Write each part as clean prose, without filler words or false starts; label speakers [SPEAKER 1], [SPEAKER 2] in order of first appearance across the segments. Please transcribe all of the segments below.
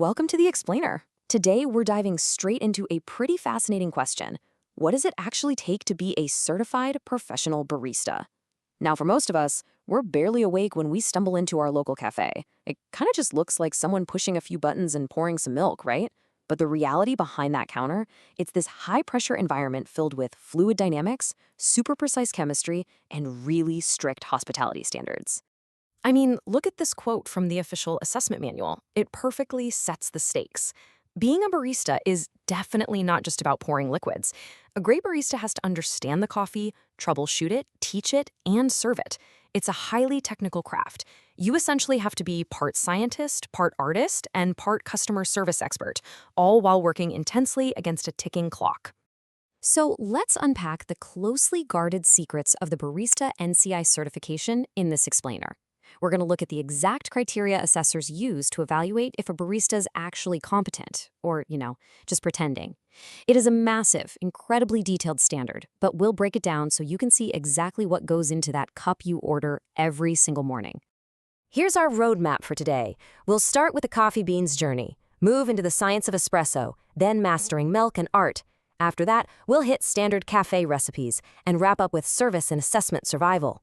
[SPEAKER 1] welcome to the Explainer. Today, we're diving straight into a pretty fascinating question. What does it actually take to be a certified professional barista? Now, for most of us, we're barely awake when we stumble into our local cafe. It kind of just looks like someone pushing a few buttons and pouring some milk, right? But the reality behind that counter, it's this high-pressure environment filled with fluid dynamics, super precise chemistry, and really strict hospitality standards. I mean, look at this quote from the official assessment manual. It perfectly sets the stakes. Being a barista is definitely not just about pouring liquids. A great barista has to understand the coffee, troubleshoot it, teach it, and serve it. It's a highly technical craft. You essentially have to be part scientist, part artist, and part customer service expert, all while working intensely against a ticking clock. So let's unpack the closely guarded secrets of the Barista NCI certification in this explainer. We're going to look at the exact criteria assessors use to evaluate if a barista is actually competent, or, just pretending. It is a massive, incredibly detailed standard, but we'll break it down so you can see exactly what goes into that cup you order every single morning. Here's our roadmap for today. We'll start with the coffee beans journey, move into the science of espresso, then mastering milk and art. After that, we'll hit standard cafe recipes and wrap up with service and assessment survival.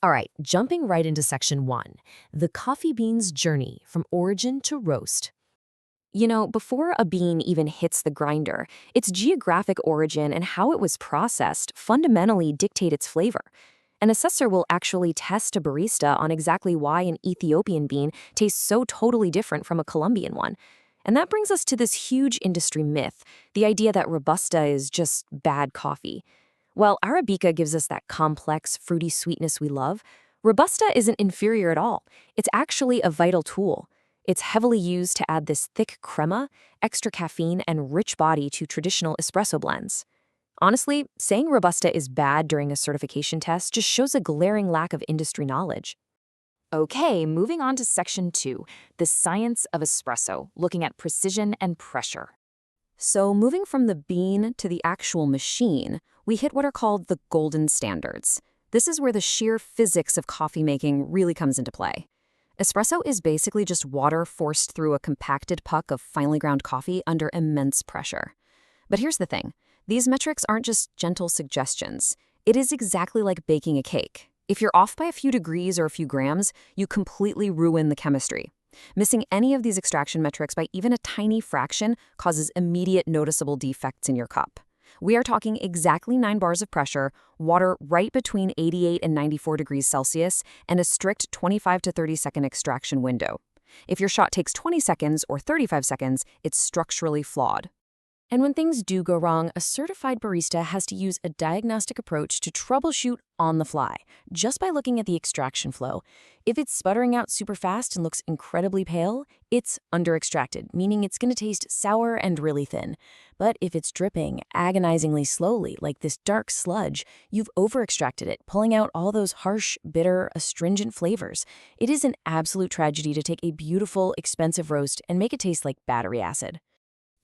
[SPEAKER 1] All right, jumping right into section 1, the coffee beans journey from origin to roast. Before a bean even hits the grinder, its geographic origin and how it was processed fundamentally dictate its flavor. An assessor will actually test a barista on exactly why an Ethiopian bean tastes so totally different from a Colombian one. And that brings us to this huge industry myth, the idea that Robusta is just bad coffee. While Arabica gives us that complex, fruity sweetness we love, Robusta isn't inferior at all. It's actually a vital tool. It's heavily used to add this thick crema, extra caffeine, and rich body to traditional espresso blends. Honestly, saying Robusta is bad during a certification test just shows a glaring lack of industry knowledge. Okay, moving on to section 2, the science of espresso, looking at precision and pressure. So moving from the bean to the actual machine, we hit what are called the golden standards. This is where the sheer physics of coffee making really comes into play. Espresso is basically just water forced through a compacted puck of finely ground coffee under immense pressure. But here's the thing. These metrics aren't just gentle suggestions. It is exactly like baking a cake. If you're off by a few degrees or a few grams, you completely ruin the chemistry. Missing any of these extraction metrics by even a tiny fraction causes immediate noticeable defects in your cup. We are talking exactly 9 bars of pressure, water right between 88 and 94 degrees Celsius, and a strict 25 to 30 second extraction window. If your shot takes 20 seconds or 35 seconds, it's structurally flawed. And when things do go wrong, a certified barista has to use a diagnostic approach to troubleshoot on the fly, just by looking at the extraction flow. If it's sputtering out super fast and looks incredibly pale, it's under-extracted, meaning it's going to taste sour and really thin. But if it's dripping agonizingly slowly, like this dark sludge, you've over-extracted it, pulling out all those harsh, bitter, astringent flavors. It is an absolute tragedy to take a beautiful, expensive roast and make it taste like battery acid.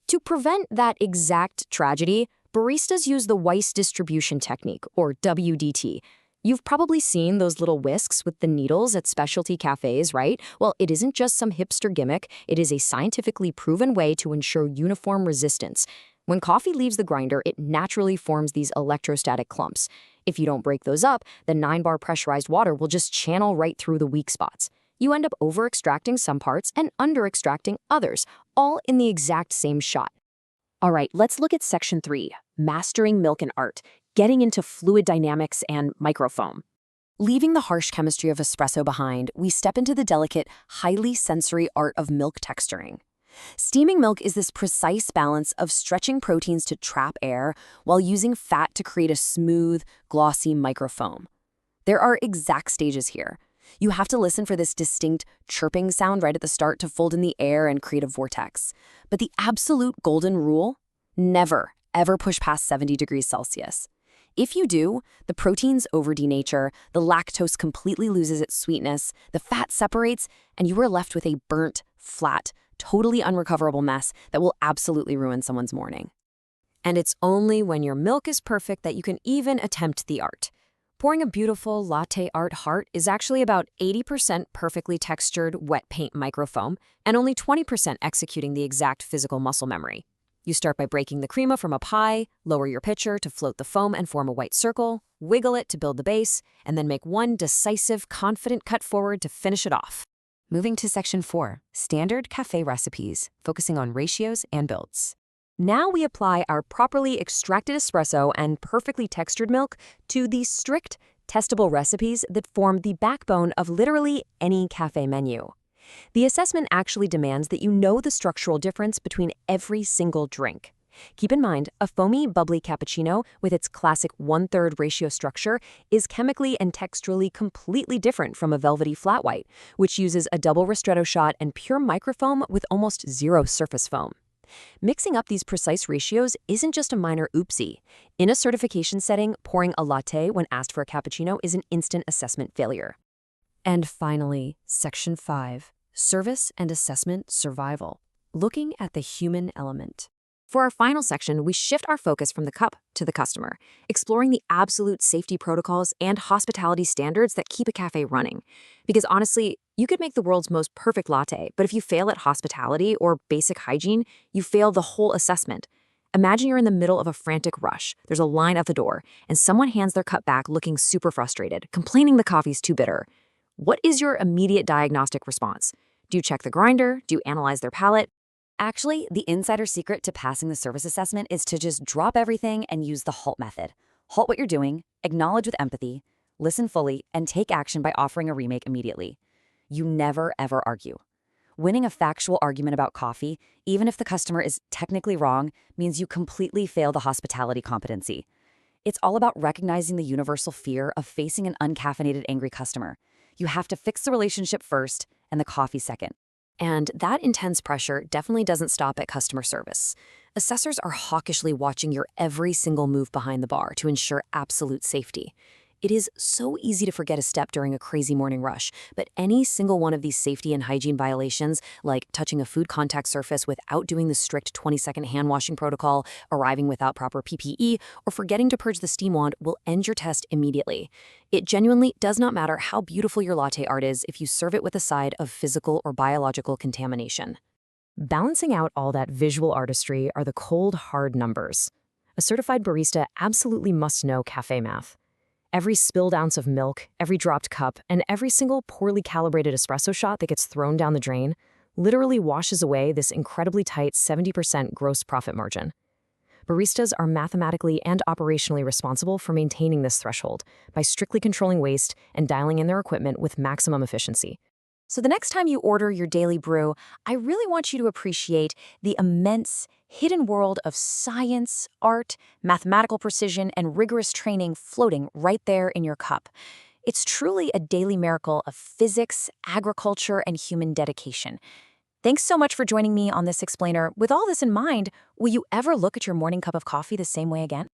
[SPEAKER 1] To prevent that exact tragedy, baristas use the Weiss distribution technique, or WDT. You've probably seen those little whisks with the needles at specialty cafes, right? Well, it isn't just some hipster gimmick. It is a scientifically proven way to ensure uniform resistance. When coffee leaves the grinder, it naturally forms these electrostatic clumps. If you don't break those up, the 9-bar pressurized water will just channel right through the weak spots. You end up over-extracting some parts and under-extracting others, all in the exact same shot. All right, let's look at section 3, mastering milk and art, getting into fluid dynamics and microfoam. Leaving the harsh chemistry of espresso behind, we step into the delicate, highly sensory art of milk texturing. Steaming milk is this precise balance of stretching proteins to trap air while using fat to create a smooth, glossy microfoam. There are exact stages here. You have to listen for this distinct chirping sound right at the start to fold in the air and create a vortex. But the absolute golden rule? Never, ever push past 70 degrees Celsius. If you do, the proteins over-denature, the lactose completely loses its sweetness, the fat separates, and you are left with a burnt, flat, totally unrecoverable mess that will absolutely ruin someone's morning. And it's only when your milk is perfect that you can even attempt the art. Pouring a beautiful latte art heart is actually about 80% perfectly textured wet paint microfoam and only 20% executing the exact physical muscle memory. You start by breaking the crema from up high, lower your pitcher to float the foam and form a white circle, wiggle it to build the base, and then make one decisive, confident cut forward to finish it off. Moving to Section 4, Standard Café Recipes, focusing on ratios and builds. Now we apply our properly extracted espresso and perfectly textured milk to the strict, testable recipes that form the backbone of literally any cafe menu. The assessment actually demands that you know the structural difference between every single drink. Keep in mind, a foamy, bubbly cappuccino with its classic 1/3 ratio structure is chemically and texturally completely different from a velvety flat white, which uses a double ristretto shot and pure microfoam with almost zero surface foam. Mixing up these precise ratios isn't just a minor oopsie. In a certification setting, pouring a latte when asked for a cappuccino is an instant assessment failure. And finally, Section 5, Service and Assessment Survival, looking at the human element. For our final section, we shift our focus from the cup to the customer, exploring the absolute safety protocols and hospitality standards that keep a cafe running. Because honestly, you could make the world's most perfect latte, but if you fail at hospitality or basic hygiene, you fail the whole assessment. Imagine you're in the middle of a frantic rush. There's a line out the door, and someone hands their cup back looking super frustrated, complaining the coffee's too bitter. What is your immediate diagnostic response? Do you check the grinder? Do you analyze their palate? Actually, the insider secret to passing the service assessment is to just drop everything and use the HALT method. Halt what you're doing, acknowledge with empathy, listen fully, and take action by offering a remake immediately. You never, ever argue. Winning a factual argument about coffee, even if the customer is technically wrong, means you completely fail the hospitality competency. It's all about recognizing the universal fear of facing an uncaffeinated angry customer. You have to fix the relationship first and the coffee second. And that intense pressure definitely doesn't stop at customer service. Assessors are hawkishly watching your every single move behind the bar to ensure absolute safety. It is so easy to forget a step during a crazy morning rush, but any single one of these safety and hygiene violations, like touching a food contact surface without doing the strict 20-second hand washing protocol, arriving without proper PPE, or forgetting to purge the steam wand, will end your test immediately. It genuinely does not matter how beautiful your latte art is if you serve it with a side of physical or biological contamination. Balancing out all that visual artistry are the cold, hard numbers. A certified barista absolutely must know cafe math. Every spilled ounce of milk, every dropped cup, and every single poorly calibrated espresso shot that gets thrown down the drain literally washes away this incredibly tight 70% gross profit margin. Baristas are mathematically and operationally responsible for maintaining this threshold by strictly controlling waste and dialing in their equipment with maximum efficiency. So the next time you order your daily brew, I really want you to appreciate the immense, hidden world of science, art, mathematical precision, and rigorous training floating right there in your cup. It's truly a daily miracle of physics, agriculture, and human dedication. Thanks so much for joining me on this explainer. With all this in mind, will you ever look at your morning cup of coffee the same way again?